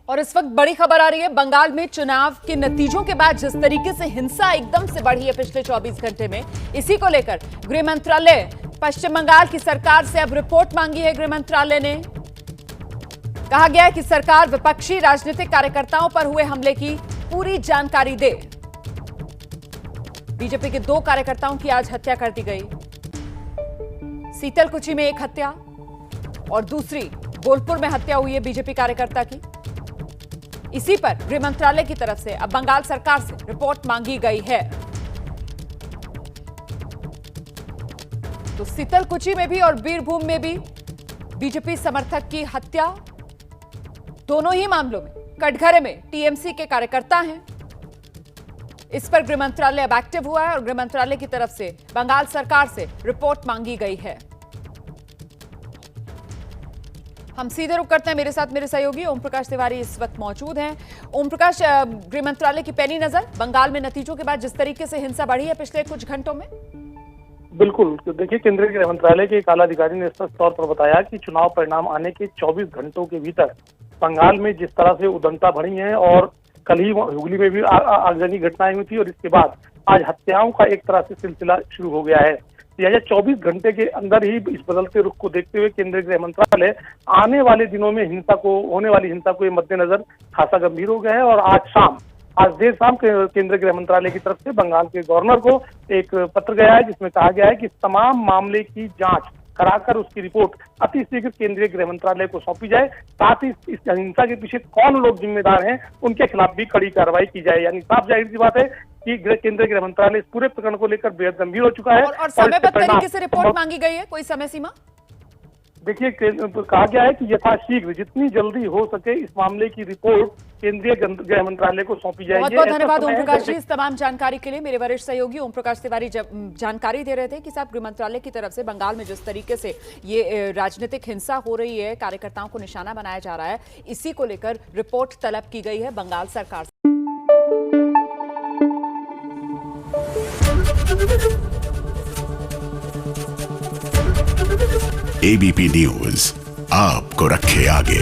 और इस वक्त बड़ी खबर आ रही है। बंगाल में चुनाव के नतीजों के बाद जिस तरीके से हिंसा एकदम से बढ़ी है पिछले 24 घंटे में, इसी को लेकर गृह मंत्रालय पश्चिम बंगाल की सरकार से अब रिपोर्ट मांगी है। गृह मंत्रालय ने कहा गया है कि सरकार विपक्षी राजनीतिक कार्यकर्ताओं पर हुए हमले की पूरी जानकारी दे। बीजेपी के 2 कार्यकर्ताओं की आज हत्या कर दी गई। सीतलकुची में एक हत्या और दूसरी बोलपुर में हत्या हुई है बीजेपी कार्यकर्ता की। इसी पर गृह मंत्रालय की तरफ से अब बंगाल सरकार से रिपोर्ट मांगी गई है। तो सीतलकुची में भी और बीरभूम में भी बीजेपी समर्थक की हत्या, दोनों ही मामलों में कटघरे में टीएमसी के कार्यकर्ता हैं। इस पर गृह मंत्रालय अब एक्टिव हुआ है और गृह मंत्रालय की तरफ से बंगाल सरकार से रिपोर्ट मांगी गई है। हम सीधे रुक करते हैं। मेरे साथ मेरे सहयोगी ओम प्रकाश तिवारी इस वक्त मौजूद हैं। ओम प्रकाश, गृह मंत्रालय की पैनी नजर बंगाल में नतीजों के बाद जिस तरीके से हिंसा बढ़ी है पिछले कुछ घंटों में। बिल्कुल, देखिए, केंद्रीय गृह मंत्रालय के एक आला अधिकारी ने स्पष्ट तौर पर बताया कि चुनाव परिणाम आने के 24 घंटों के भीतर बंगाल में जिस तरह से उद्दंडता बढ़ी है और कल ही हुगली में भी आगजनी घटनाएं हुई थी और इसके बाद आज हत्याओं का एक तरह से सिलसिला शुरू हो गया है। लिहाजा 24 घंटे के अंदर ही इस बदलते रुख को देखते हुए केंद्रीय गृह मंत्रालय आने वाले दिनों में होने वाली हिंसा को मद्देनजर खासा गंभीर हो गया है। और आज देर शाम केंद्रीय गृह मंत्रालय की तरफ से बंगाल के गवर्नर को एक पत्र गया है जिसमें कहा गया है कि तमाम मामले की जांच कराकर उसकी रिपोर्ट अतिशीघ्र केंद्रीय गृह मंत्रालय को सौंपी जाए। साथ ही इस हिंसा के पीछे कौन लोग जिम्मेदार हैं उनके खिलाफ भी कड़ी कार्रवाई की जाए। यानी साफ जाहिर सी बात है कि केंद्रीय गृह मंत्रालय इस पूरे प्रकरण को लेकर बेहद गंभीर हो चुका है। और समयबद्ध तरीके से रिपोर्ट मांगी गई है, कोई समय सीमा? देखिए, कहा गया है कि यथाशीघ्र जितनी जल्दी हो सके इस मामले की रिपोर्ट केंद्रीय गृह मंत्रालय को सौंपी जाएगी। बहुत बहुत धन्यवाद ओम प्रकाश जी इस तमाम जानकारी के लिए। मेरे वरिष्ठ सहयोगी ओम प्रकाश तिवारी जानकारी दे रहे थे कि साहब गृह मंत्रालय की तरफ से बंगाल में जिस तरीके से ये राजनीतिक हिंसा हो रही है, कार्यकर्ताओं को निशाना बनाया जा रहा है, इसी को लेकर रिपोर्ट तलब की गई है बंगाल सरकार से। एबीपी न्यूज आपको रखे आगे।